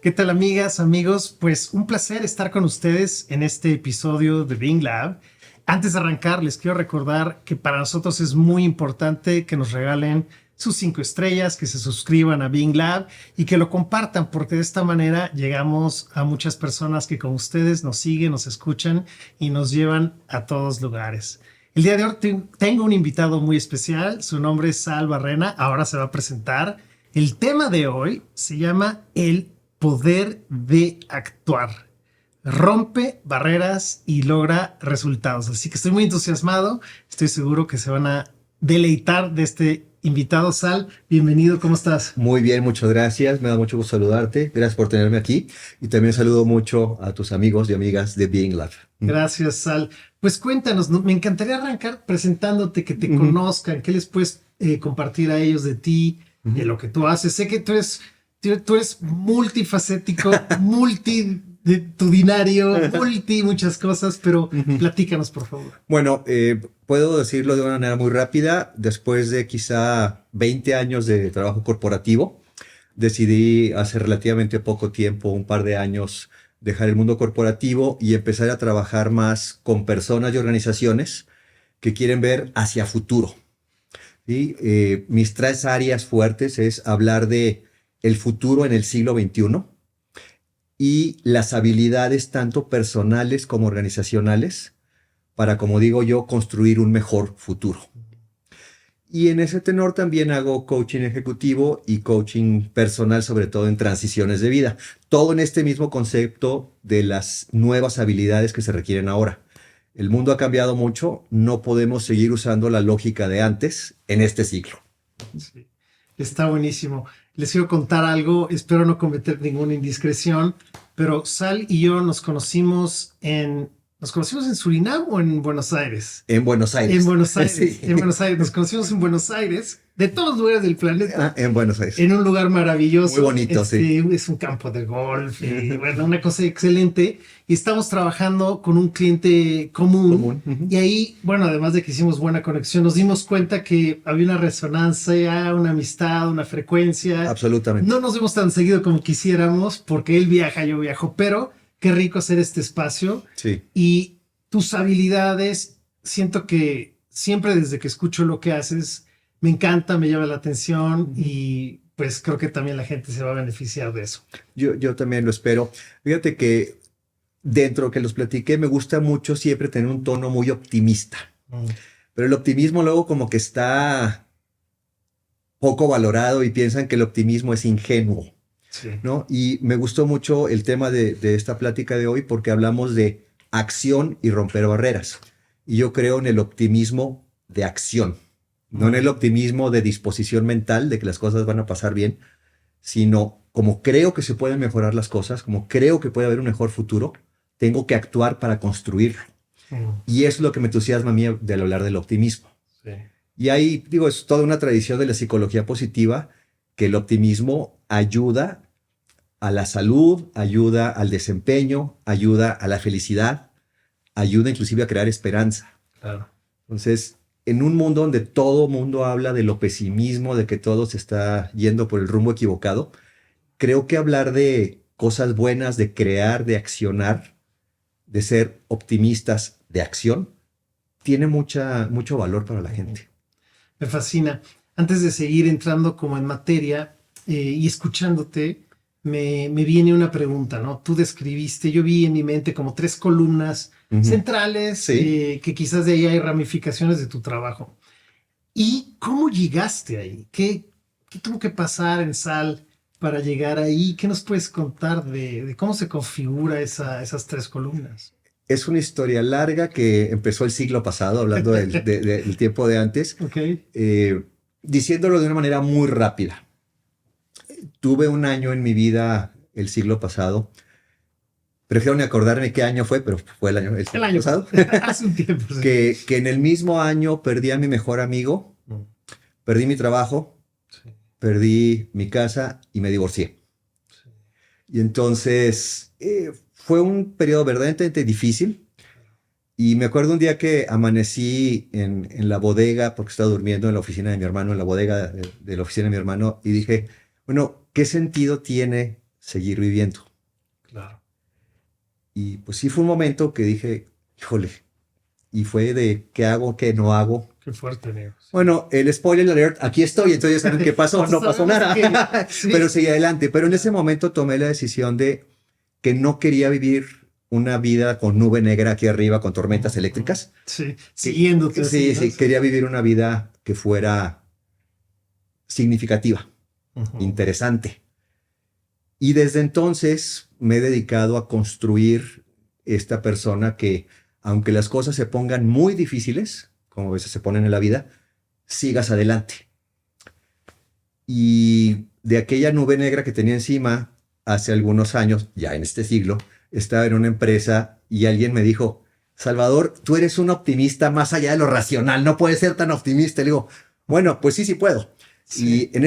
¿Qué tal, amigas, amigos? Pues un placer estar con ustedes en este episodio de Bing Lab. Antes de arrancar, les quiero recordar que para nosotros es muy importante que nos regalen sus 5 estrellas, que se suscriban a Bing Lab y que lo compartan, porque de esta manera llegamos a muchas personas que con ustedes nos siguen, nos escuchan y nos llevan a todos lugares. El día de hoy tengo un invitado muy especial. Su nombre es Sal Barrena. Ahora se va a presentar. El tema de hoy se llama el poder de actuar. Rompe barreras y logra resultados. Así que estoy muy entusiasmado. Estoy seguro que se van a deleitar de este invitado. Sal, bienvenido. ¿Cómo estás? Muy bien, muchas gracias. Me da mucho gusto saludarte. Gracias por tenerme aquí. Y también saludo mucho a tus amigos y amigas de Being Lab. Gracias, Sal. Pues cuéntanos, me encantaría arrancar presentándote, que te conozcan. ¿Qué les puedes compartir a ellos de ti, de lo que tú haces? Sé que tú eres multifacético, multitudinario, muchas cosas, pero platícanos, por favor. Bueno, puedo decirlo de una manera muy rápida. Después de quizá 20 años de trabajo corporativo, decidí hace relativamente poco tiempo, un par de años, dejar el mundo corporativo y empezar a trabajar más con personas y organizaciones que quieren ver hacia futuro. ¿Sí? Mis 3 áreas fuertes es hablar de el futuro en el siglo XXI y las habilidades tanto personales como organizacionales para, como digo yo, construir un mejor futuro. Y en ese tenor también hago coaching ejecutivo y coaching personal, sobre todo en transiciones de vida. Todo en este mismo concepto de las nuevas habilidades que se requieren ahora. El mundo ha cambiado mucho, no podemos seguir usando la lógica de antes en este siglo. Sí, está buenísimo. Les quiero contar algo, espero no cometer ninguna indiscreción, pero Sal y yo nos conocimos en Surinam o en Buenos Aires. En Buenos Aires. En Buenos Aires, Sí. en Buenos Aires. Nos conocimos en Buenos Aires, de todos los lugares del planeta. En Buenos Aires. En un lugar maravilloso. Muy bonito, sí. Es un campo de golf, y, bueno, una cosa excelente. Y estamos trabajando con un cliente común. Y ahí, bueno, además de que hicimos buena conexión, nos dimos cuenta que había una resonancia, una amistad, una frecuencia. Absolutamente. No nos vemos tan seguido como quisiéramos, porque él viaja, yo viajo, pero qué rico hacer este espacio. Sí. Y tus habilidades, siento que siempre desde que escucho lo que haces, me encanta, me llama la atención y pues creo que también la gente se va a beneficiar de eso. Yo también lo espero. Fíjate que dentro que los platiqué, me gusta mucho siempre tener un tono muy optimista. Pero el optimismo luego como que está poco valorado y piensan que el optimismo es ingenuo. Sí. ¿No? Y me gustó mucho el tema de esta plática de hoy porque hablamos de acción y romper barreras. Y yo creo en el optimismo de acción, no en el optimismo de disposición mental, de que las cosas van a pasar bien, sino como creo que se pueden mejorar las cosas, como creo que puede haber un mejor futuro, tengo que actuar para construirlo. Y eso es lo que me entusiasma a mí de hablar del optimismo. Sí. Y ahí, digo, es toda una tradición de la psicología positiva, que el optimismo ayuda a la salud, ayuda al desempeño, ayuda a la felicidad, ayuda inclusive a crear esperanza. Claro. Entonces, en un mundo donde todo mundo habla de lo pesimismo, de que todo se está yendo por el rumbo equivocado, creo que hablar de cosas buenas, de crear, de accionar, de ser optimistas de acción, tiene mucho valor para la gente. Me fascina. Antes de seguir entrando como en materia y escuchándote, me viene una pregunta, ¿no? Tú describiste, yo vi en mi mente como 3 columnas centrales, Sí. que quizás de ahí hay ramificaciones de tu trabajo. ¿Y cómo llegaste ahí? ¿Qué tuvo que pasar en Sal para llegar ahí? ¿Qué nos puedes contar de cómo se configura esas 3 columnas? Es una historia larga que empezó el siglo pasado, hablando del tiempo de antes. Okay. Diciéndolo de una manera muy rápida. Tuve un año en mi vida el siglo pasado. Prefiero ni acordarme qué año fue, pero fue el año pasado. Hace un tiempo. Sí. que en el mismo año perdí a mi mejor amigo, perdí mi trabajo, Sí. perdí mi casa y me divorcié. Sí. Y entonces fue un periodo verdaderamente difícil. Y me acuerdo un día que amanecí en la bodega, porque estaba durmiendo en la oficina de mi hermano, en la bodega de la oficina de mi hermano, y dije, bueno, ¿qué sentido tiene seguir viviendo. Claro. Y pues sí fue un momento que dije, híjole, y fue de qué hago, qué no hago. Qué fuerte, Diego. Sí. Bueno, el spoiler alert, aquí estoy, entonces ya saben qué pasó, no pasó nada, Sí. pero seguí adelante. Pero en ese momento tomé la decisión de que no quería vivir una vida con nube negra aquí arriba, con tormentas eléctricas. Sí, siguiéndote. Sí, así, sí, quería vivir una vida que fuera significativa, interesante. Y desde entonces me he dedicado a construir esta persona que, aunque las cosas se pongan muy difíciles, como a veces se ponen en la vida, sigas adelante. Y de aquella nube negra que tenía encima hace algunos años, ya en este siglo, estaba en una empresa y alguien me dijo, Salvador, tú eres un optimista más allá de lo racional, no puedes ser tan optimista. Le digo, bueno, pues sí puedo. Sí. Y en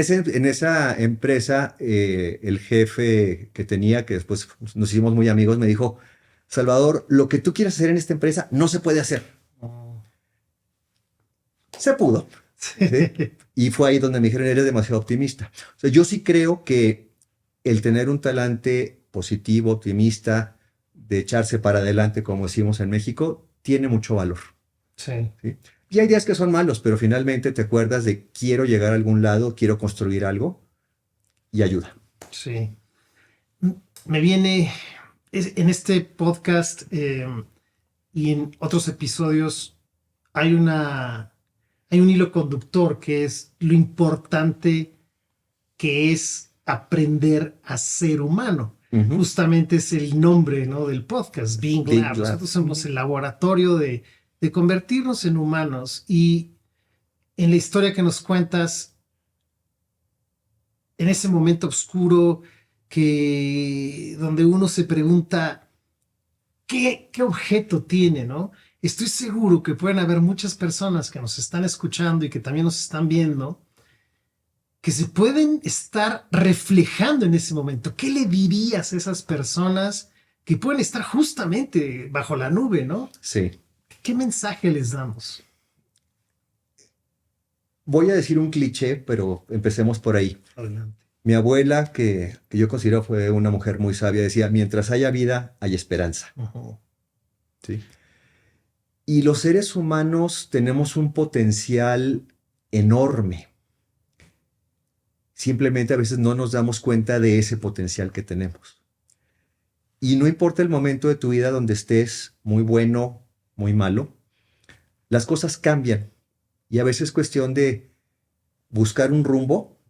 esa empresa, el jefe que tenía, que después nos hicimos muy amigos, me dijo, Salvador, lo que tú quieras hacer en esta empresa no se puede hacer. Se pudo. ¿Sí? Y fue ahí donde me dijeron, eres demasiado optimista. O sea, yo sí creo que el tener un talante positivo, optimista, de echarse para adelante, como decimos en México, tiene mucho valor. Sí. ¿Sí? Y hay días que son malos, pero finalmente te acuerdas de quiero llegar a algún lado, quiero construir algo y ayuda. Sí. Me viene en este podcast y en otros episodios hay un hilo conductor que es lo importante que es aprender a ser humano. Justamente es el nombre, ¿no?, del podcast, Being Lab. Nosotros somos el laboratorio de convertirnos en humanos. Y en la historia que nos cuentas, en ese momento oscuro donde uno se pregunta ¿qué objeto tiene, no? Estoy seguro que pueden haber muchas personas que nos están escuchando y que también nos están viendo que se pueden estar reflejando en ese momento. ¿Qué le dirías a esas personas que pueden estar justamente bajo la nube, no? Sí. ¿Qué mensaje les damos? Voy a decir un cliché, pero empecemos por ahí. Adelante. Mi abuela, que yo considero fue una mujer muy sabia, decía, mientras haya vida, hay esperanza. ¿Sí? Y los seres humanos tenemos un potencial enorme. Simplemente a veces no nos damos cuenta de ese potencial que tenemos. Y no importa el momento de tu vida donde estés, muy bueno, muy malo, las cosas cambian. Y a veces es cuestión de buscar un rumbo,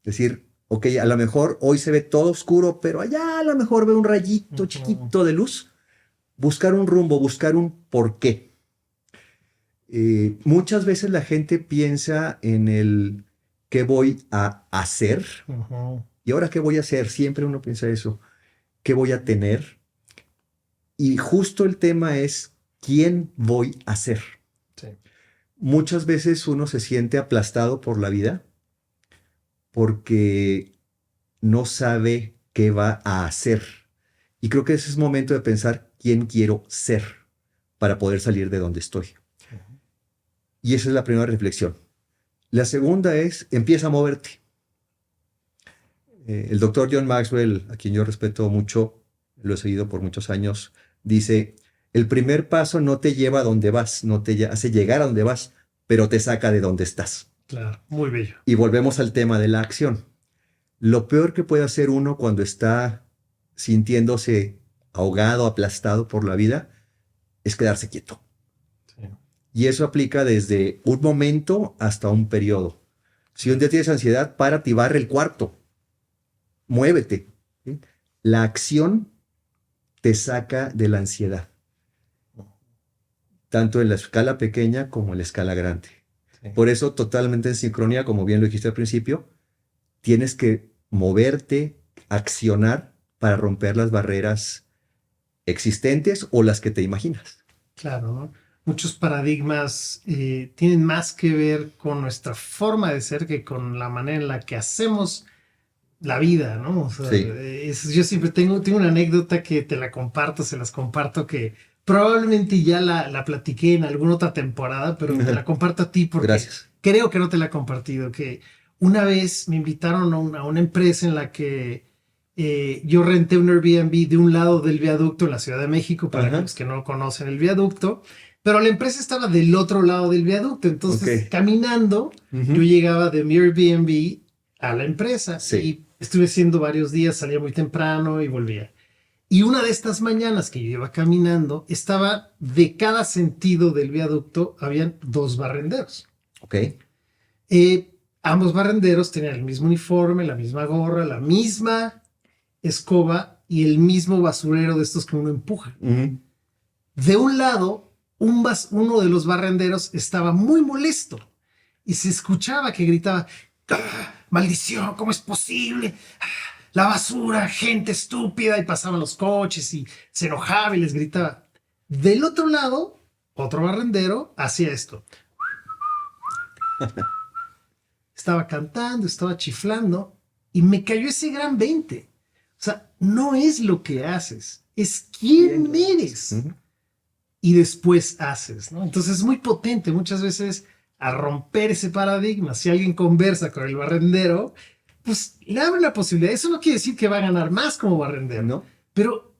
decir, ok, a lo mejor hoy se ve todo oscuro, pero allá a lo mejor veo un rayito chiquito de luz. Buscar un rumbo, buscar un porqué. Muchas veces la gente piensa en el ¿qué voy a hacer? ¿Y ahora qué voy a hacer? Siempre uno piensa eso. ¿Qué voy a tener? Y justo el tema es ¿quién voy a ser? Sí. Muchas veces uno se siente aplastado por la vida porque no sabe qué va a hacer. Y creo que ese es momento de pensar quién quiero ser para poder salir de donde estoy. Y esa es la primera reflexión. La segunda es, empieza a moverte. El doctor John Maxwell, a quien yo respeto mucho, lo he seguido por muchos años, dice, el primer paso no te lleva a donde vas, no te hace llegar a donde vas, pero te saca de donde estás. Claro, muy bello. Y volvemos al tema de la acción. Lo peor que puede hacer uno cuando está sintiéndose ahogado, aplastado por la vida, es quedarse quieto. Sí. Y eso aplica desde un momento hasta un periodo. Si un día tienes ansiedad, párate y barre el cuarto. Muévete. ¿Sí? La acción te saca de la ansiedad. Tanto en la escala pequeña como en la escala grande. Sí. Por eso, totalmente en sincronía, como bien lo dijiste al principio, tienes que moverte, accionar para romper las barreras existentes o las que te imaginas. Claro, ¿no? Muchos paradigmas tienen más que ver con nuestra forma de ser que con la manera en la que hacemos la vida, ¿no? O sea, sí. Yo siempre tengo una anécdota que te la comparto, se las comparto, que probablemente ya la platiqué en alguna otra temporada, pero te la comparto a ti porque Gracias. Creo que no te la he compartido, que una vez me invitaron a una empresa en la que yo renté un Airbnb de un lado del viaducto en la Ciudad de México, para Ajá. los que no conocen el viaducto, pero la empresa estaba del otro lado del viaducto. Entonces, Ok. caminando, yo Ujú. llegaba de mi Airbnb a la empresa Sí. y estuve haciendo varios días, salía muy temprano y volvía. Y una de estas mañanas que yo iba caminando, estaba de cada sentido del viaducto, habían dos barrenderos. Ok. Ambos barrenderos tenían el mismo uniforme, la misma gorra, la misma escoba y el mismo basurero de estos que uno empuja. Ujú. De un lado, uno de los barrenderos estaba muy molesto y se escuchaba que gritaba: ¡Ah, maldición! ¿Cómo es posible? ¡Ah, la basura! Gente estúpida. Y pasaban los coches y se enojaba y les gritaba. Del otro lado, otro barrendero hacía esto. Estaba cantando, estaba chiflando y me cayó ese gran 20. O sea, no es lo que haces, es quién eres. Ujú. Y después haces, ¿no? Entonces es muy potente muchas veces a romper ese paradigma. Si alguien conversa con el barrendero, pues le abre la posibilidad. Eso no quiere decir que va a ganar más como barrendero, ¿No? pero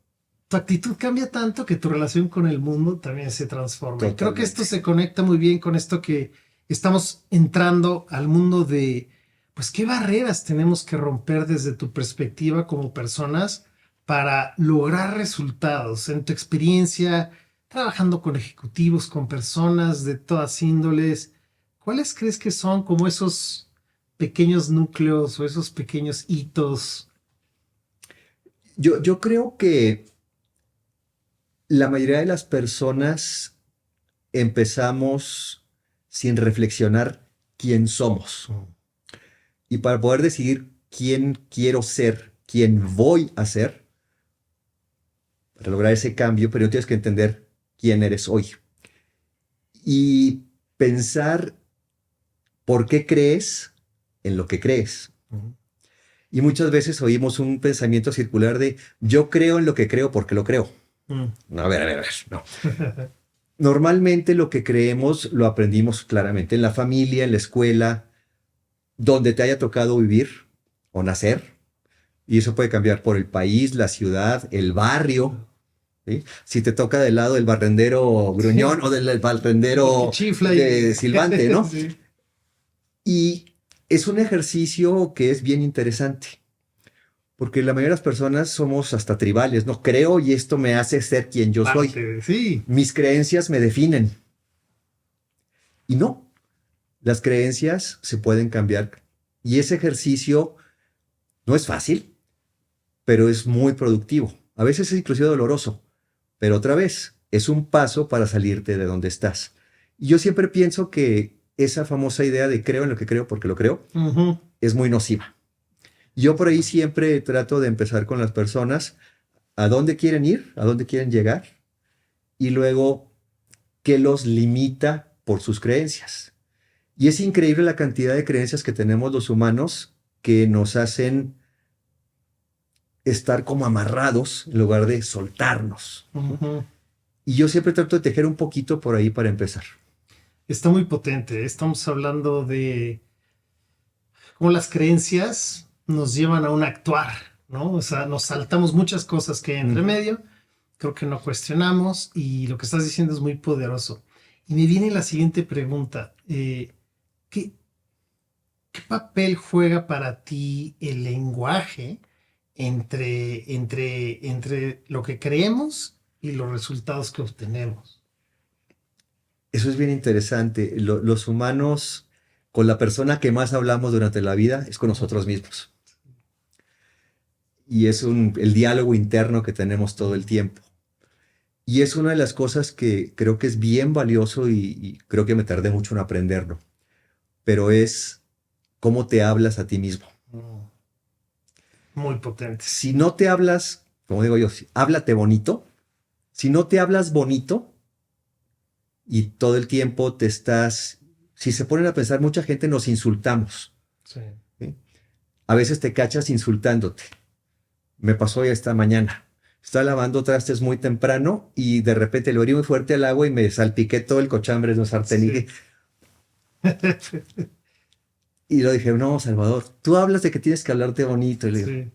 tu actitud cambia tanto que tu relación con el mundo también se transforma. Y creo que esto Totalmente. se conecta muy bien con esto que estamos entrando al mundo de, pues, qué barreras tenemos que romper desde tu perspectiva como personas para lograr resultados en tu experiencia trabajando con ejecutivos, con personas de todas índoles. ¿Cuáles crees que son como esos pequeños núcleos o esos pequeños hitos? Yo creo que la mayoría de las personas empezamos sin reflexionar quién somos. Y para poder decidir quién quiero ser, quién voy a ser, para lograr ese cambio, pero tienes que entender quién eres hoy. Y pensar por qué crees en lo que crees. Y muchas veces oímos un pensamiento circular de yo creo en lo que creo porque lo creo. Mm. No, a ver, no. Normalmente lo que creemos lo aprendimos claramente en la familia, en la escuela, donde te haya tocado vivir o nacer. Y eso puede cambiar por el país, la ciudad, el barrio. ¿Sí? Si te toca del lado del barrendero gruñón o del El que barrendero chifla y... de silbante, ¿no? Sí. Y es un ejercicio que es bien interesante, porque la mayoría de las personas somos hasta tribales, ¿no? Creo y esto me hace ser quien yo soy. Sí. Mis creencias me definen. Y no, las creencias se pueden cambiar. Y ese ejercicio no es fácil, pero es muy productivo. A veces es inclusive doloroso, pero otra vez es un paso para salirte de donde estás. Y yo siempre pienso que esa famosa idea de creo en lo que creo porque lo creo Ujú. es muy nociva. Yo por ahí siempre trato de empezar con las personas a dónde quieren ir, a dónde quieren llegar y luego qué los limita por sus creencias. Y es increíble la cantidad de creencias que tenemos los humanos que nos hacen estar como amarrados en lugar de soltarnos. Ujú. Y yo siempre trato de tejer un poquito por ahí para empezar. Está muy potente. Estamos hablando de cómo las creencias nos llevan a un actuar, ¿no? O sea, nos saltamos muchas cosas que hay entre medio, creo que no cuestionamos y lo que estás diciendo es muy poderoso. Y me viene la siguiente pregunta. ¿Qué, qué papel juega para ti el lenguaje entre lo que creemos y los resultados que obtenemos? Eso es bien interesante. Los humanos, con la persona que más hablamos durante la vida, es con nosotros mismos. Y es el diálogo interno que tenemos todo el tiempo. Y es una de las cosas que creo que es bien valioso y creo que me tardé mucho en aprenderlo. Pero es cómo te hablas a ti mismo. Muy potente. Si no te hablas, como digo yo, háblate bonito. Si no te hablas bonito y todo el tiempo te estás... Si se ponen a pensar, mucha gente nos insultamos. Sí. ¿Sí? A veces te cachas insultándote. Me pasó ya esta mañana. Estaba lavando trastes muy temprano y de repente le abrí muy fuerte al agua y me salpiqué todo el cochambre de un sartén. Sí. Y lo dije, no, Salvador, tú hablas de que tienes que hablarte bonito. Y le digo, Sí.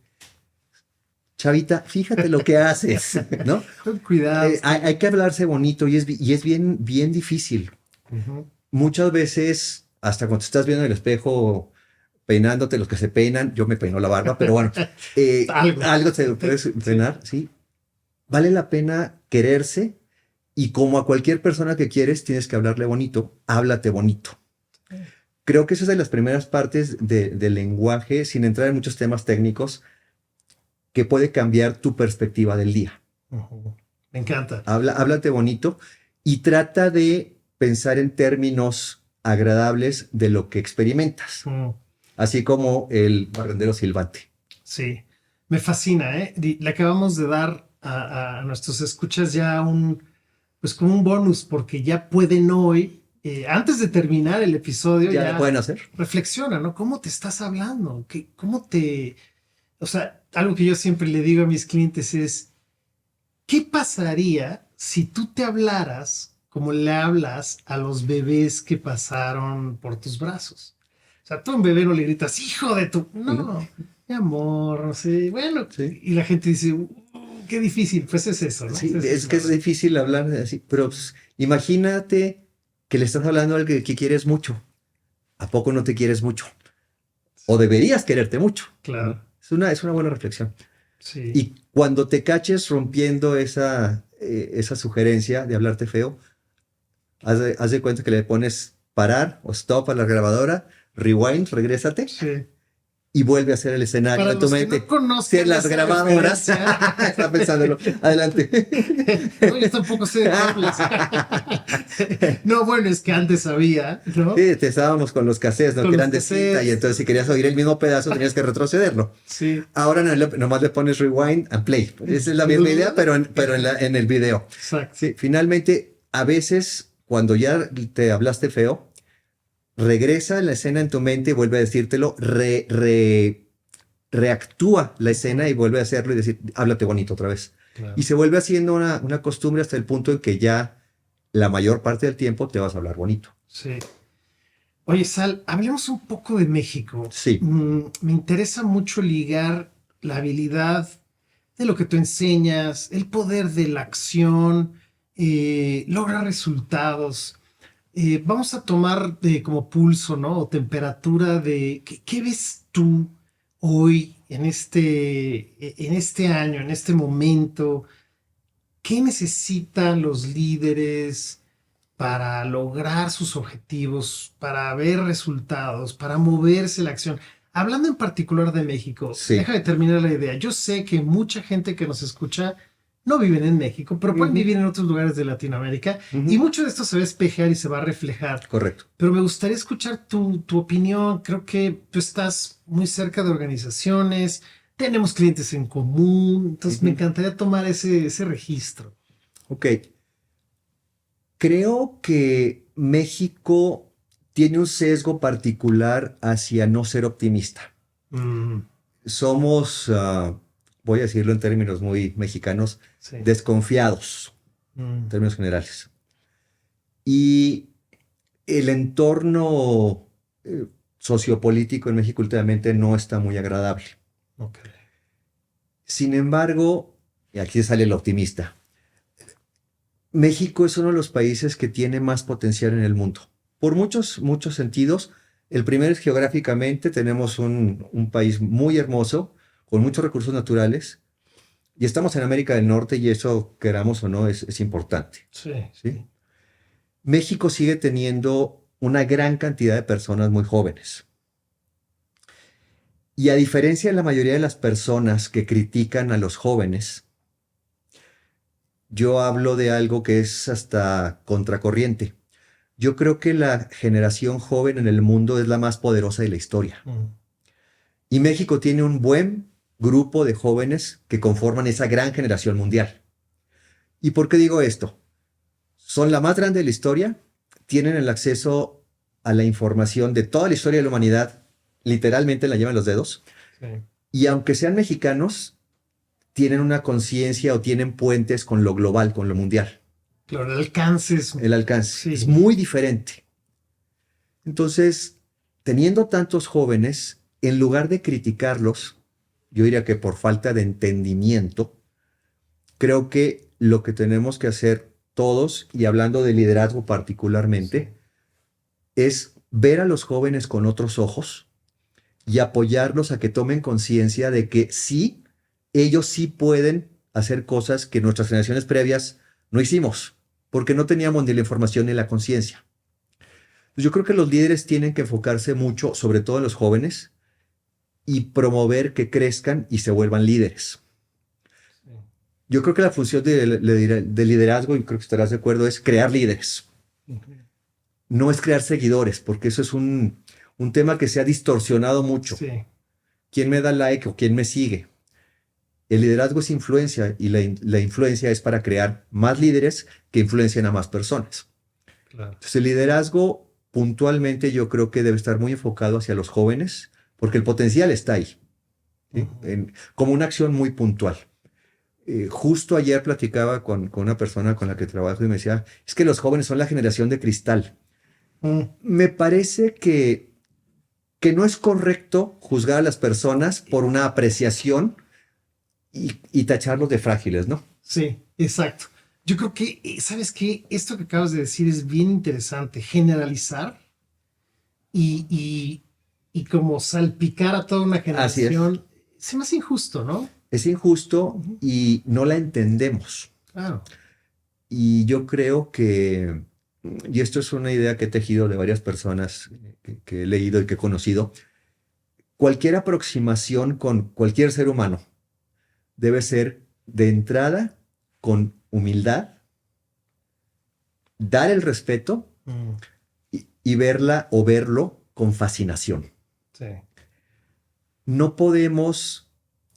chavita, fíjate lo que haces, ¿no? Con cuidado. Hay que hablarse bonito y es bien, bien difícil. Ujú. Muchas veces, hasta cuando te estás viendo en el espejo, peinándote, los que se peinan, yo me peino la barba, pero bueno, algo te puedes peinar, sí. Vale la pena quererse y como a cualquier persona que quieres, tienes que hablarle bonito, háblate bonito. Creo que esa es de las primeras partes del lenguaje, sin entrar en muchos temas técnicos, que puede cambiar tu perspectiva del día. Ujú. Me encanta. Háblate bonito y trata de pensar en términos agradables de lo que experimentas, así como el barrendero silbante. Sí, me fascina, ¿eh? Le acabamos de dar a nuestros escuchas ya pues como un bonus, porque ya pueden hoy, antes de terminar el episodio, Ya lo pueden hacer. reflexiona, ¿no? ¿Cómo te estás hablando? O sea, algo que yo siempre le digo a mis clientes es, ¿qué pasaría si tú te hablaras como le hablas a los bebés que pasaron por tus brazos? O sea, tú a un bebé no le gritas, hijo de tu... No, mi amor, no sé. Bueno, Sí. y la gente dice, qué difícil. Pues es eso, ¿no? Sí, es que es difícil hablar así, pero pues, imagínate que le estás hablando a alguien que quieres mucho. ¿A poco no te quieres mucho? O deberías quererte mucho. Claro. Es una buena reflexión. Sí. Y cuando te caches rompiendo esa sugerencia de hablarte feo, haz de cuenta que le pones parar o stop a la grabadora, rewind, regrésate Sí. y vuelve a hacer el escenario Para en tu los que mente. no conozcan Si en las esa grabadoras, referencia. está pensándolo. Adelante. No, yo tampoco sé de qué hablas. No, bueno, es que antes había, ¿no? Sí, te estábamos con los cassettes, ¿no? Con Que los eran de cinta cassettes. y entonces si querías oír el mismo pedazo tenías que retrocederlo. Sí. Ahora nomás le pones rewind and play. Esa es la misma idea, pero en el video. Exacto. Sí, finalmente, a veces cuando ya te hablaste feo, regresa a la escena en tu mente y vuelve a decírtelo, reactúa la escena y vuelve a hacerlo y decir, háblate bonito otra vez. Claro. Y se vuelve haciendo una costumbre hasta el punto en que ya la mayor parte del tiempo te vas a hablar bonito. Sí. Oye, Sal, hablemos un poco de México. Sí. Me interesa mucho ligar la habilidad de lo que tú enseñas, el poder de la acción, lograr resultados. Vamos a tomar como pulso, ¿no? O temperatura de qué ves tú hoy en este año, en este momento. ¿Qué necesitan los líderes para lograr sus objetivos, para ver resultados, para moverse la acción? Hablando en particular de México, Sí. déjame terminar la idea. Yo sé que mucha gente que nos escucha no viven en México, pero pueden vivir en otros lugares de Latinoamérica y mucho de esto se va a espejear y se va a reflejar. Correcto. Pero me gustaría escuchar tu opinión. Creo que tú estás muy cerca de organizaciones, tenemos clientes en común, entonces me encantaría tomar ese registro. Ok. Creo que México tiene un sesgo particular hacia no ser optimista. Somos, voy a decirlo en términos muy mexicanos, Sí. desconfiados, en términos generales. Y el entorno sociopolítico en México últimamente no está muy agradable. Okay. Sin embargo, y aquí sale el optimista, México es uno de los países que tiene más potencial en el mundo. Por muchos sentidos. El primero es geográficamente, tenemos un país muy hermoso, con muchos recursos naturales, y estamos en América del Norte y eso, queramos o no, es importante. Sí. ¿Sí? México sigue teniendo una gran cantidad de personas muy jóvenes. Y a diferencia de la mayoría de las personas que critican a los jóvenes, yo hablo de algo que es hasta contracorriente. Yo creo que la generación joven en el mundo es la más poderosa de la historia. Y México tiene un buen grupo de jóvenes que conforman esa gran generación mundial. ¿Y por qué digo esto? Son la más grande de la historia, tienen el acceso a la información de toda la historia de la humanidad, literalmente la llevan los dedos. Sí. Y aunque sean mexicanos, tienen una conciencia o tienen puentes con lo global, con lo mundial. Claro, el alcance es... El alcance Sí. es muy diferente. Entonces, teniendo tantos jóvenes, en lugar de criticarlos, yo diría que por falta de entendimiento, creo que lo que tenemos que hacer todos, y hablando de liderazgo particularmente, es ver a los jóvenes con otros ojos y apoyarlos a que tomen conciencia de que sí, ellos sí pueden hacer cosas que nuestras generaciones previas no hicimos, porque no teníamos ni la información ni la conciencia. Yo creo que los líderes tienen que enfocarse mucho, sobre todo en los jóvenes, y promover que crezcan y se vuelvan líderes. Yo creo que la función de liderazgo, y creo que estarás de acuerdo, es crear líderes. No es crear seguidores, porque eso es un tema que se ha distorsionado mucho. Sí. ¿Quién me da like o quién me sigue? El liderazgo es influencia y la influencia es para crear más líderes que influencien a más personas. Claro. Entonces, el liderazgo puntualmente yo creo que debe estar muy enfocado hacia los jóvenes, porque el potencial está ahí, ¿sí? Como una acción muy puntual. Justo ayer platicaba con una persona con la que trabajo y me decía, es que los jóvenes son la generación de cristal. Me parece que no es correcto juzgar a las personas por una apreciación y tacharlos de frágiles, ¿no? Sí, exacto. Yo creo que, ¿sabes qué? Esto que acabas de decir es bien interesante. Generalizar y como salpicar a toda una Así es. generación. Se me hace injusto, ¿no? Es injusto y no la entendemos. Claro. Y yo creo que, y esto es una idea que he tejido de varias personas que he leído y que he conocido, cualquier aproximación con cualquier ser humano debe ser de entrada con humildad, dar el respeto y verla o verlo con fascinación. Sí. No podemos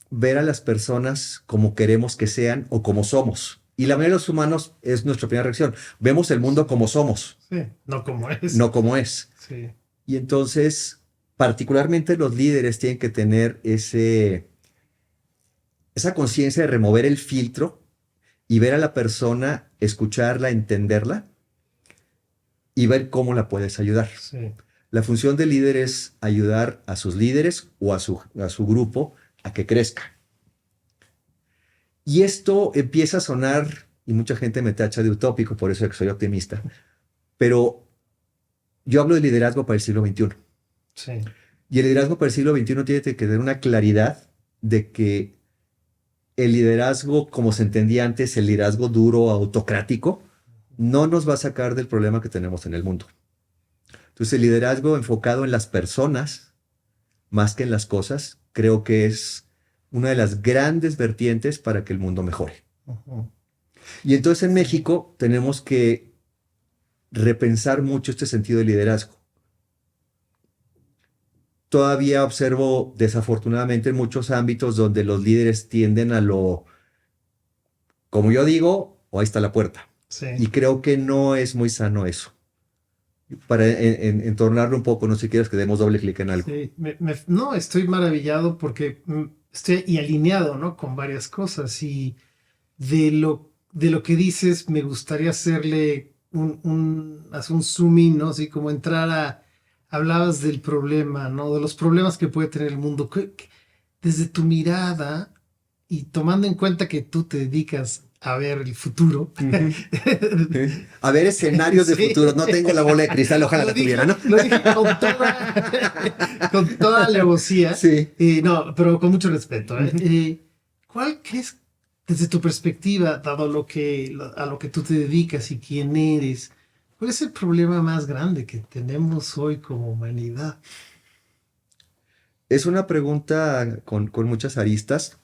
ver a las personas como queremos que sean o como somos. Y la mayoría de los humanos es nuestra primera reacción. Vemos el mundo como somos. Sí, no como es. No como es. Sí. Y entonces, particularmente los líderes tienen que tener esa conciencia de remover el filtro y ver a la persona, escucharla, entenderla y ver cómo la puedes ayudar. Sí. La función del líder es ayudar a sus líderes o a su grupo a que crezca. Y esto empieza a sonar, y mucha gente me tacha de utópico, por eso es que soy optimista, pero yo hablo de liderazgo para el siglo XXI. Sí. Y el liderazgo para el siglo XXI tiene que tener una claridad de que el liderazgo, como se entendía antes, el liderazgo duro, autocrático, no nos va a sacar del problema que tenemos en el mundo. Entonces, el liderazgo enfocado en las personas, más que en las cosas, creo que es una de las grandes vertientes para que el mundo mejore. Y entonces en México tenemos que repensar mucho este sentido de liderazgo. Todavía observo, desafortunadamente, en muchos ámbitos donde los líderes tienden a lo, como yo digo, o ahí está la puerta. Sí. Y creo que no es muy sano eso. Para entornarlo un poco, no sé si quieres que demos doble clic en algo. Sí. No, estoy maravillado porque estoy y alineado, ¿no? Con varias cosas. Y de lo que dices, me gustaría hacerle hacer un zoom in, ¿no? Así como entrar hablabas del problema, ¿no? De los problemas que puede tener el mundo. Desde tu mirada y tomando en cuenta que tú te dedicas a ver el futuro. A ver escenarios de Sí. futuro. No tengo la bola de cristal, ojalá la tuviera, ¿no? Lo dije con toda alevosía. Sí. No, pero con mucho respeto. ¿Cuál crees, desde tu perspectiva, dado a lo que tú te dedicas y quién eres, cuál es el problema más grande que tenemos hoy como humanidad? Es una pregunta con muchas aristas.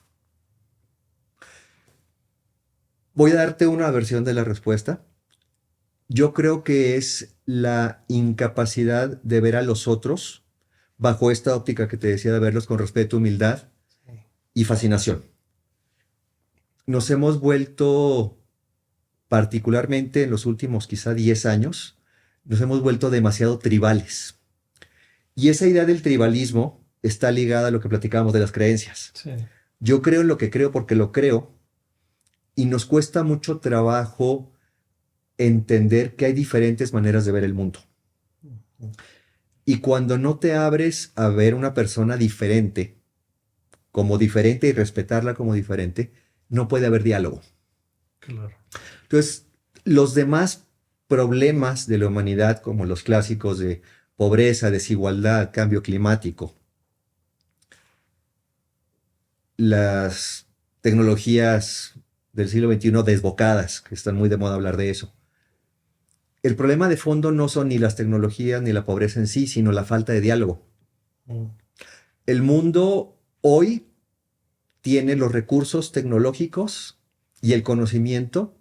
Voy a darte una versión de la respuesta. Yo creo que es la incapacidad de ver a los otros bajo esta óptica que te decía de verlos con respeto, humildad y fascinación. Nos hemos vuelto, particularmente en los últimos quizá 10 años, nos hemos vuelto demasiado tribales. Y esa idea del tribalismo está ligada a lo que platicábamos de las creencias. Sí. Yo creo en lo que creo porque lo creo y nos cuesta mucho trabajo entender que hay diferentes maneras de ver el mundo. Y cuando no te abres a ver una persona diferente, como diferente y respetarla como diferente, no puede haber diálogo. Claro. Entonces, los demás problemas de la humanidad, como los clásicos de pobreza, desigualdad, cambio climático, las tecnologías del siglo XXI desbocadas, que están muy de moda hablar de eso. El problema de fondo no son ni las tecnologías ni la pobreza en sí, sino la falta de diálogo. El mundo hoy tiene los recursos tecnológicos y el conocimiento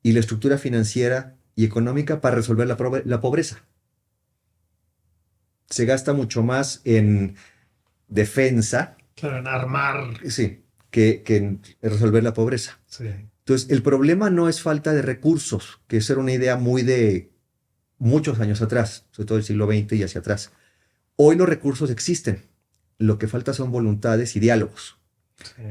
y la estructura financiera y económica para resolver la pobreza. Se gasta mucho más en defensa, Claro, en armar. sí, que en resolver la pobreza. Sí. Entonces, el problema no es falta de recursos, que esa era una idea muy de muchos años atrás, sobre todo del siglo XX y hacia atrás. Hoy los recursos existen. Lo que falta son voluntades y diálogos. Sí.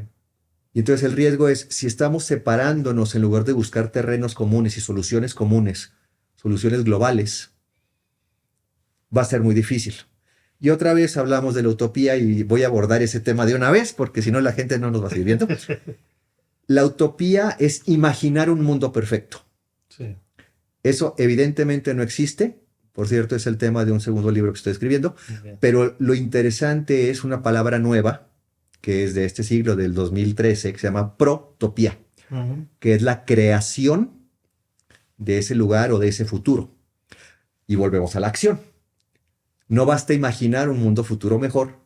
Y entonces el riesgo es, si estamos separándonos en lugar de buscar terrenos comunes y soluciones comunes, soluciones globales, va a ser muy difícil. Y otra vez hablamos de la utopía y voy a abordar ese tema de una vez, porque si no la gente no nos va a seguir viendo. La utopía es imaginar un mundo perfecto. Sí. Eso evidentemente no existe. Por cierto, es el tema de un segundo libro que estoy escribiendo. Pero lo interesante es una palabra nueva, que es de este siglo, del 2013, que se llama protopía, que es la creación de ese lugar o de ese futuro. Y volvemos a la acción. No basta imaginar un mundo futuro mejor.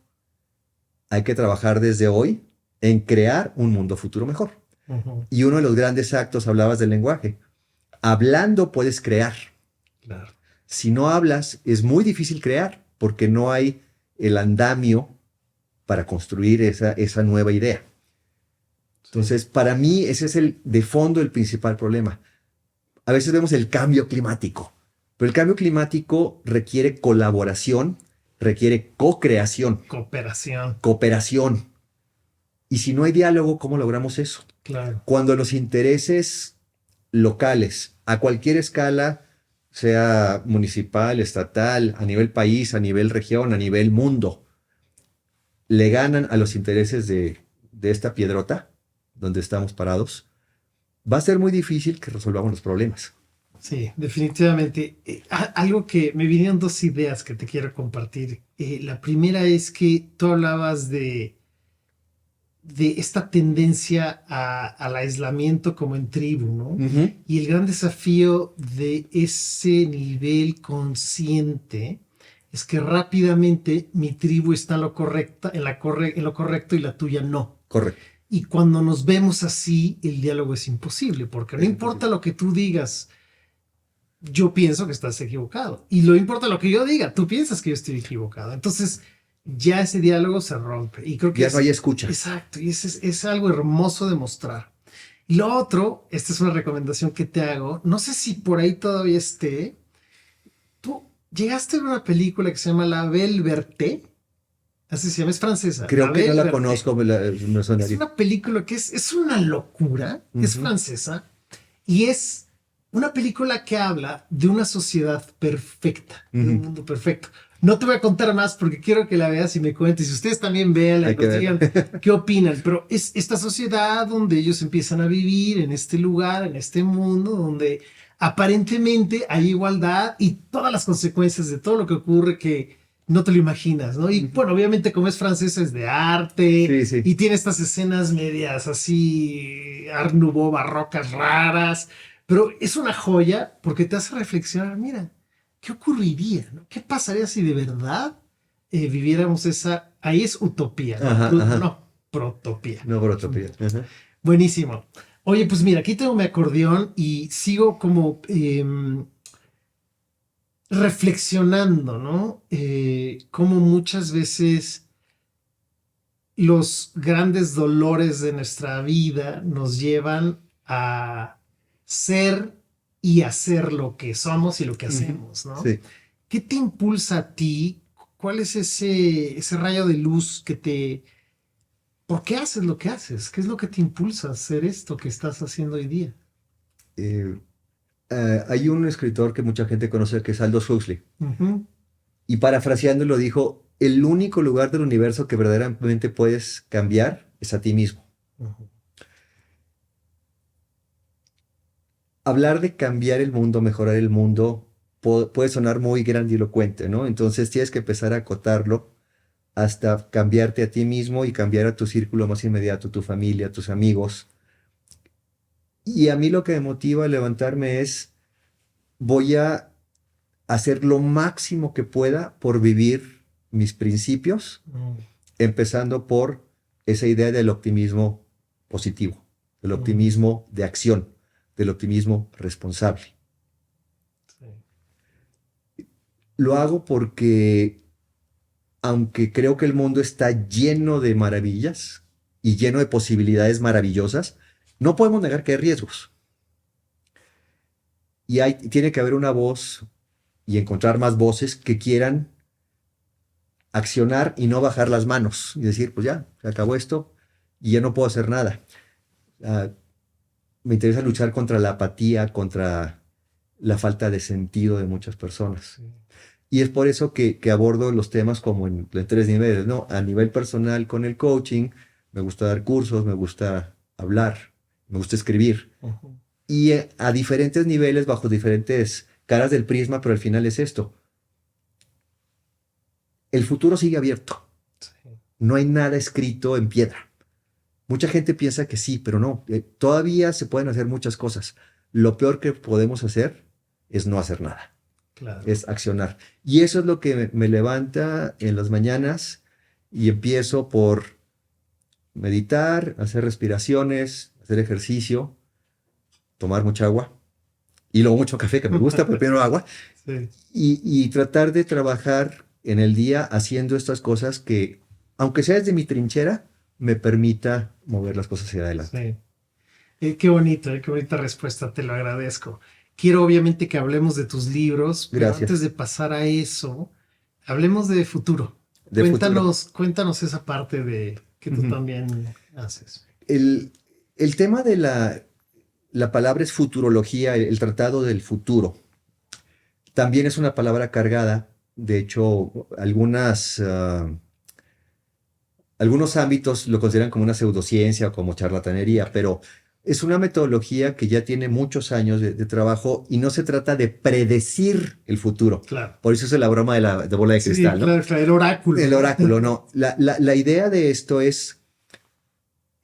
Hay que trabajar desde hoy en crear un mundo futuro mejor. Y uno de los grandes actos, hablabas del lenguaje. Hablando puedes crear. Claro. Si no hablas, es muy difícil crear, porque no hay el andamio para construir esa nueva idea. Entonces, para mí, ese es de fondo el principal problema. A veces vemos el cambio climático, pero el cambio climático requiere colaboración, requiere co-creación, cooperación. Y si no hay diálogo, ¿cómo logramos eso? Claro. Cuando los intereses locales, a cualquier escala, sea municipal, estatal, a nivel país, a nivel región, a nivel mundo, le ganan a los intereses de esta piedrota donde estamos parados, va a ser muy difícil que resolvamos los problemas. Sí, definitivamente. Algo que me vinieron dos ideas que te quiero compartir. La primera es que tú hablabas de esta tendencia al aislamiento como en tribu, ¿no? Y el gran desafío de ese nivel consciente es que rápidamente mi tribu está en lo correcto y la tuya no. Correcto. Y cuando nos vemos así, el diálogo es imposible, porque no importa lo que tú digas, yo pienso que estás equivocado. Y no importa lo que yo diga, tú piensas que yo estoy equivocado. Entonces, ya ese diálogo se rompe. Y creo que ya no hay escucha. Exacto, y es algo hermoso de mostrar. Y lo otro, esta es una recomendación que te hago, no sé si por ahí todavía esté, tú llegaste a ver una película que se llama La Belle Verte, así se llama, es francesa. Creo que no la conozco, me sonaría. Es una película que es una locura, es francesa, y es una película que habla de una sociedad perfecta, de un mundo perfecto. No te voy a contar más porque quiero que la veas y me cuentes. Si ustedes también vean, digan qué opinan. Pero es esta sociedad donde ellos empiezan a vivir en este lugar, en este mundo, donde aparentemente hay igualdad y todas las consecuencias de todo lo que ocurre que no te lo imaginas, ¿no? Y bueno, obviamente como es francesa es de arte y tiene estas escenas medias así Art Nouveau, barrocas raras, pero es una joya porque te hace reflexionar, mira, ¿qué ocurriría? ¿No? ¿Qué pasaría si de verdad viviéramos esa? Ahí es utopía, no protopía. No, protopía. Buenísimo. Oye, pues mira, aquí tengo mi acordeón y sigo como reflexionando, ¿no? Cómo muchas veces los grandes dolores de nuestra vida nos llevan a ser y hacer lo que somos y lo que hacemos, ¿no? Sí. ¿Qué te impulsa a ti? ¿Cuál es ese rayo de luz que te... ¿Por qué haces lo que haces? ¿Qué es lo que te impulsa a hacer esto que estás haciendo hoy día? Hay un escritor que mucha gente conoce que es Aldous Huxley. Y parafraseándolo dijo, el único lugar del universo que verdaderamente puedes cambiar es a ti mismo. Ujú. Hablar de cambiar el mundo, mejorar el mundo, puede sonar muy grandilocuente, ¿no? Entonces tienes que empezar a acotarlo hasta cambiarte a ti mismo y cambiar a tu círculo más inmediato, tu familia, tus amigos. Y a mí lo que me motiva a levantarme es, voy a hacer lo máximo que pueda por vivir mis principios, Mm, empezando por esa idea del optimismo positivo, del mm, optimismo de acción, del optimismo responsable. sí. Lo hago porque, aunque creo que el mundo está lleno de maravillas y lleno de posibilidades maravillosas, no podemos negar que hay riesgos. Y tiene que haber una voz y encontrar más voces que quieran accionar y no bajar las manos y decir, pues ya, se acabó esto y ya no puedo hacer nada. Ah, me interesa luchar contra la apatía, contra la falta de sentido de muchas personas. Sí. Y es por eso que abordo los temas como en tres niveles, ¿no? A nivel personal con el coaching, me gusta dar cursos, me gusta hablar, me gusta escribir. Ujú. Y a diferentes niveles, bajo diferentes caras del prisma, pero al final es esto. El futuro sigue abierto. Sí. No hay nada escrito en piedra. Mucha gente piensa que sí, pero no. Todavía se pueden hacer muchas cosas. Lo peor que podemos hacer es no hacer nada, Claro. es accionar. Y eso es lo que me levanta en las mañanas y empiezo por meditar, hacer respiraciones, hacer ejercicio, tomar mucha agua y luego mucho café, que me gusta, pero primero agua, Sí. y tratar de trabajar en el día haciendo estas cosas que, aunque sea desde mi trinchera, me permita mover las cosas hacia adelante. Sí. Qué bonita respuesta, te lo agradezco. Quiero obviamente que hablemos de tus libros, pero Gracias. antes de pasar a eso, hablemos de futuro. De futuro. Cuéntanos esa parte de que tú Ujú. también haces. El tema de la palabra es futurología, el tratado del futuro. También es una palabra cargada. De hecho, algunos ámbitos lo consideran como una pseudociencia o como charlatanería, pero es una metodología que ya tiene muchos años de trabajo y no se trata de predecir el futuro. Claro. Por eso es la broma de bola de Sí, cristal, ¿no? claro, claro, el oráculo. El oráculo, no. La idea de esto es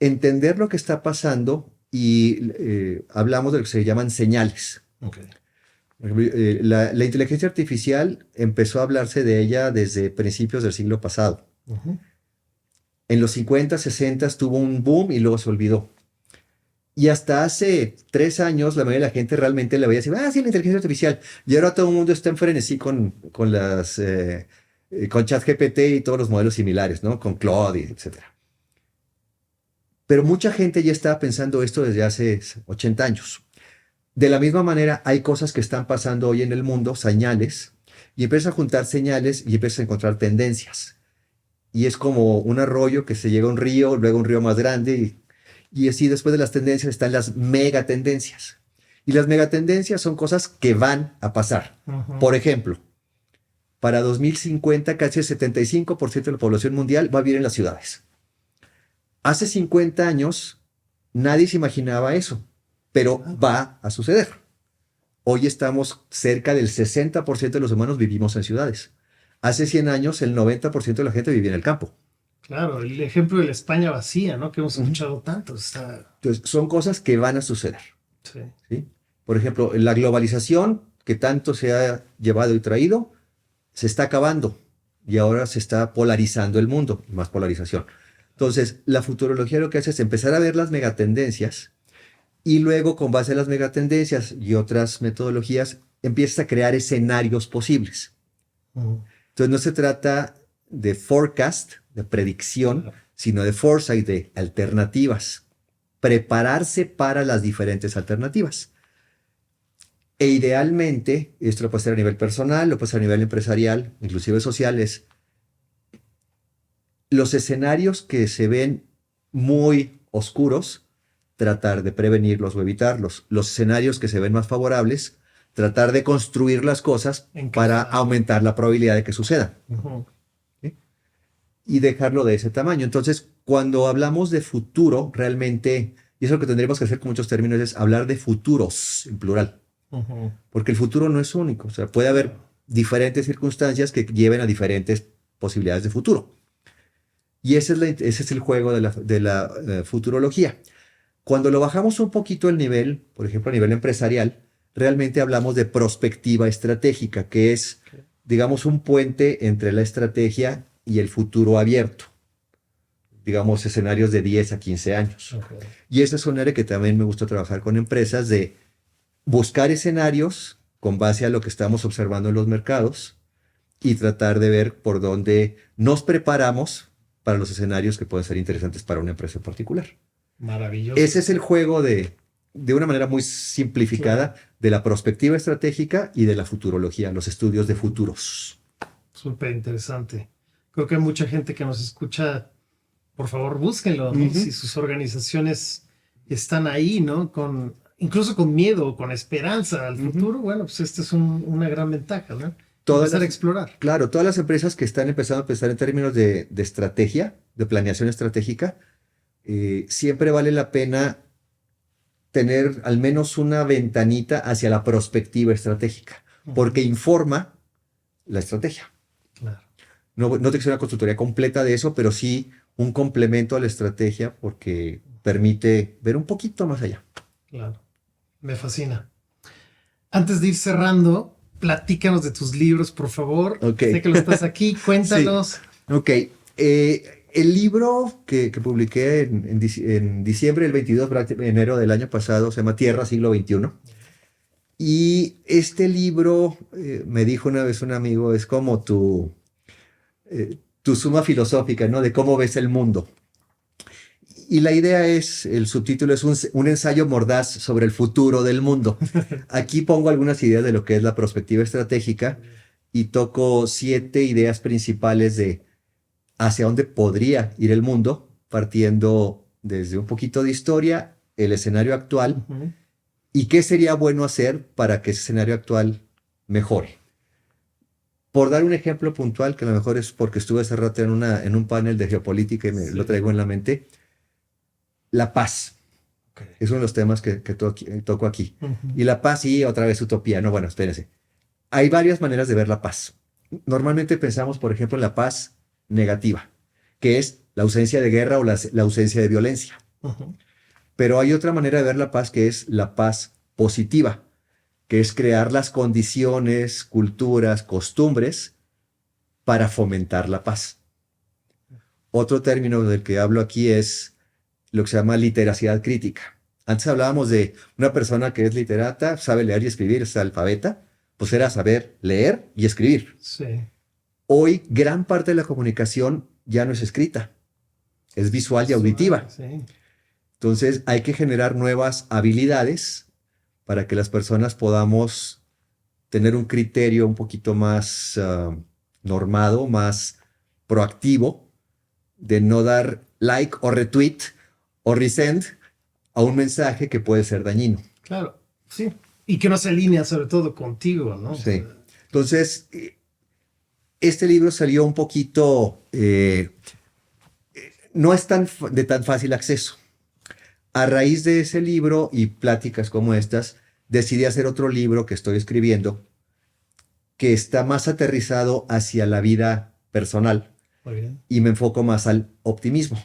entender lo que está pasando y hablamos de lo que se llaman señales. Ok. Por ejemplo, la inteligencia artificial empezó a hablarse de ella desde principios del siglo pasado. Ujú. En los 50, 60 tuvo un boom y luego se olvidó. Y hasta hace 3 años la mayoría de la gente realmente le veía decir, sí, la inteligencia artificial. Y ahora todo el mundo está en frenesí con ChatGPT y todos los modelos similares, ¿no? Con Claude, etc. Pero mucha gente ya estaba pensando esto desde hace 80 años. De la misma manera, hay cosas que están pasando hoy en el mundo, señales, y empiezas a juntar señales y empiezas a encontrar tendencias. Y es como un arroyo que se llega a un río, luego un río más grande, y así después de las tendencias están las megatendencias. Y las megatendencias son cosas que van a pasar. Ujú. Por ejemplo, para 2050 casi el 75% de la población mundial va a vivir en las ciudades. Hace 50 años nadie se imaginaba eso, pero va a suceder. Hoy estamos cerca del 60% de los humanos vivimos en ciudades. Hace 100 años el 90% de la gente vivía en el campo. Claro, el ejemplo de la España vacía, ¿no? Que hemos Ujú. escuchado tanto. Está... Entonces, son cosas que van a suceder. Sí. ¿Sí? Por ejemplo, la globalización que tanto se ha llevado y traído, se está acabando y ahora se está polarizando el mundo, más polarización. Entonces, la futurología lo que hace es empezar a ver las megatendencias y luego, con base en las megatendencias y otras metodologías, empiezas a crear escenarios posibles. Ujú. Entonces, no se trata de forecast, de predicción, Claro. sino de foresight, de alternativas. Prepararse para las diferentes alternativas. E idealmente, esto lo puede hacer a nivel personal, lo puede hacer a nivel empresarial, inclusive sociales. Los escenarios que se ven muy oscuros, tratar de prevenirlos o evitarlos. Los escenarios que se ven más favorables, tratar de construir las cosas para Encajar. aumentar la probabilidad de que sucedan. Ujú. ¿Sí? y dejarlo de ese tamaño. Entonces, cuando hablamos de futuro, realmente, y eso es lo que tendríamos que hacer con muchos términos, es hablar de futuros en plural. Porque el futuro no es único. O sea, puede haber diferentes circunstancias que lleven a diferentes posibilidades de futuro. Y ese es el juego de la futurología. Cuando lo bajamos un poquito el nivel, por ejemplo, a nivel empresarial, realmente hablamos de prospectiva estratégica, que es, digamos, un puente entre la estrategia y el futuro abierto. Digamos, escenarios de 10 a 15 años. Y esa es un área que también me gusta trabajar con empresas, de buscar escenarios con base a lo que estamos observando en los mercados y tratar de ver por dónde nos preparamos para los escenarios que pueden ser interesantes para una empresa en particular. Maravilloso. Ese es el juego de una manera muy simplificada, de la prospectiva estratégica y de la futurología, los estudios de futuros. Súper interesante. Creo que hay mucha gente que nos escucha. Por favor, búsquenlo, ¿no? Si sus organizaciones están ahí, ¿no? Incluso con miedo, con esperanza al futuro, bueno, pues esta es una gran ventaja, ¿no? Empezar a explorar. Claro, todas las empresas que están empezando a pensar en términos de estrategia, de planeación estratégica, siempre vale la pena tener al menos una ventanita hacia la perspectiva estratégica, porque informa la estrategia. Claro. No te que sea una consultoría completa de eso, pero sí un complemento a la estrategia, porque permite ver un poquito más allá. Claro, me fascina. Antes de ir cerrando, platícanos de tus libros, por favor. Okay. Sé que lo estás aquí, cuéntanos. Sí. Ok. El libro que publiqué en diciembre del 22, enero del año pasado, se llama Tierra, siglo XXI. Y este libro, me dijo una vez un amigo, es como tu suma filosófica, ¿no? De cómo ves el mundo. Y la idea es, el subtítulo es un ensayo mordaz sobre el futuro del mundo. Aquí pongo algunas ideas de lo que es la perspectiva estratégica y toco 7 ideas principales de hacia dónde podría ir el mundo, partiendo desde un poquito de historia, el escenario actual, y qué sería bueno hacer para que ese escenario actual mejore. Por dar un ejemplo puntual, que a lo mejor es porque estuve hace rato en un panel de geopolítica y lo traigo en la mente, la paz. Es uno de los temas que toco aquí. Y la paz, y otra vez utopía. No, bueno, espérense. Hay varias maneras de ver la paz. Normalmente pensamos, por ejemplo, en la paz negativa, que es la ausencia de guerra o la ausencia de violencia. Pero hay otra manera de ver la paz, que es la paz positiva, que es crear las condiciones, culturas, costumbres para fomentar la paz. Otro término del que hablo aquí es lo que se llama literacidad crítica. Antes hablábamos de una persona que es literata, sabe leer y escribir, es alfabeta, pues era saber leer y escribir. Sí. Hoy gran parte de la comunicación ya no es escrita, es visual y auditiva. Sí. Entonces hay que generar nuevas habilidades para que las personas podamos tener un criterio un poquito más normado, más proactivo, de no dar like o retweet o resend a un mensaje que puede ser dañino. Claro, sí. Y que no se alinea sobre todo contigo, ¿no? Sí. Entonces, este libro salió un poquito, no es de tan fácil acceso. A raíz de ese libro y pláticas como estas, decidí hacer otro libro que estoy escribiendo, que está más aterrizado hacia la vida personal. Muy bien. Y me enfoco más al optimismo.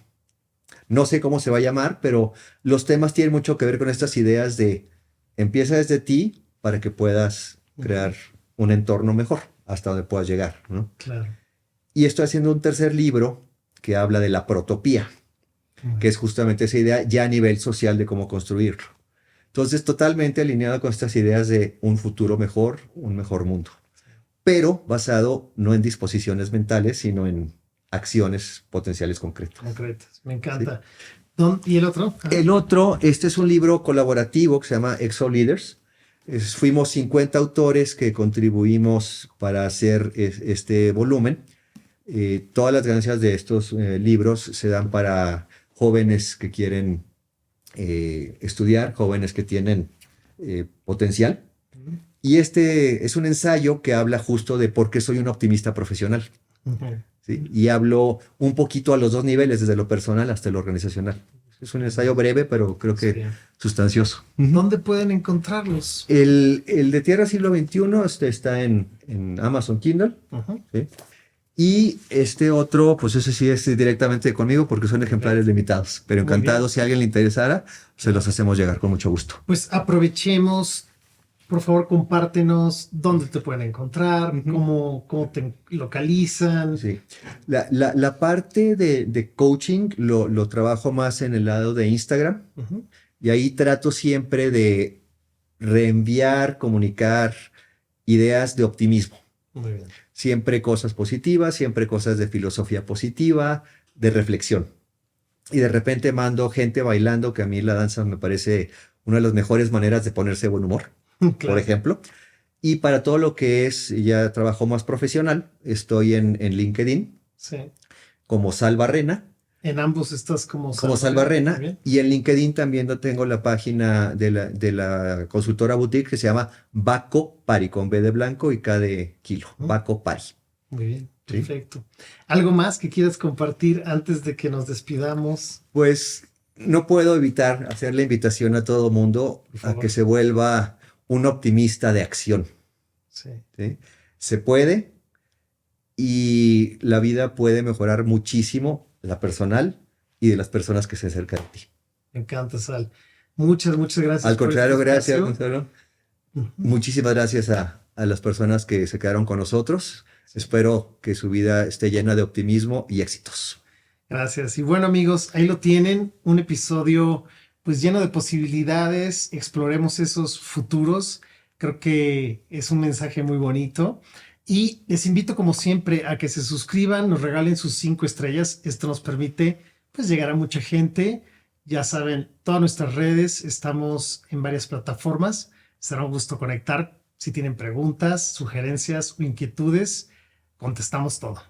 No sé cómo se va a llamar, pero los temas tienen mucho que ver con estas ideas de empieza desde ti para que puedas crear un entorno mejor hasta donde puedas llegar, ¿no? Claro. Y estoy haciendo un tercer libro que habla de la protopía, que es justamente esa idea ya a nivel social de cómo construirlo. Entonces, totalmente alineado con estas ideas de un futuro mejor, un mejor mundo, pero basado no en disposiciones mentales, sino en acciones potenciales concretas. Concretas, me encanta. ¿Sí? ¿Y el otro? El otro, este es un libro colaborativo que se llama Exo Leaders. Fuimos 50 autores que contribuimos para hacer este volumen. Todas las ganancias de estos libros se dan para jóvenes que quieren estudiar, jóvenes que tienen potencial. Y este es un ensayo que habla justo de por qué soy un optimista profesional. ¿sí? Y hablo un poquito a los dos niveles, desde lo personal hasta lo organizacional. Es un ensayo breve, pero creo que Sí. sustancioso. ¿Dónde pueden encontrarlos? El de Tierra Siglo XXI está en Amazon Kindle. Ujú. ¿Sí? Y este otro, pues ese sí es directamente conmigo porque son ejemplares limitados. Pero Muy encantado, bien. si a alguien le interesara, se los hacemos llegar con mucho gusto. Pues aprovechemos, por favor, compártenos dónde te pueden encontrar, cómo te localizan. Sí. La parte de coaching lo trabajo más en el lado de Instagram Ujú. y ahí trato siempre de reenviar, comunicar ideas de optimismo. Muy bien. Siempre cosas positivas, siempre cosas de filosofía positiva, de reflexión. Y de repente mando gente bailando, que a mí la danza me parece una de las mejores maneras de ponerse de buen humor, por Claro. ejemplo. Y para todo lo que es ya trabajo más profesional, estoy en LinkedIn Sí. como Sal Barrena, En ambos estás como como Sal Muy Barrena, bien. y en LinkedIn también tengo la página de la consultora boutique que se llama Baco Pari, con B de blanco y K de kilo, Baco Pari. Muy bien. ¿Sí? Perfecto. ¿Algo más que quieras compartir antes de que nos despidamos? Pues no puedo evitar hacer la invitación a todo mundo Por a favor. que se vuelva un optimista de acción. Sí. ¿Sí? Se puede y la vida puede mejorar muchísimo, la personal y de las personas que se acercan a ti. Me encanta, Sal. Muchas gracias Al por este contrario, gracias, espacio. Gonzalo. Ujú. Muchísimas gracias a las personas que se quedaron con nosotros. Espero que su vida esté llena de optimismo y éxitos. Gracias. Y bueno, amigos, ahí lo tienen, un episodio pues lleno de posibilidades, exploremos esos futuros. Creo que es un mensaje muy bonito. Y les invito, como siempre, a que se suscriban, nos regalen sus 5 estrellas. Esto nos permite pues llegar a mucha gente. Ya saben, todas nuestras redes, estamos en varias plataformas. Será un gusto conectar. Si tienen preguntas, sugerencias o inquietudes, contestamos todo.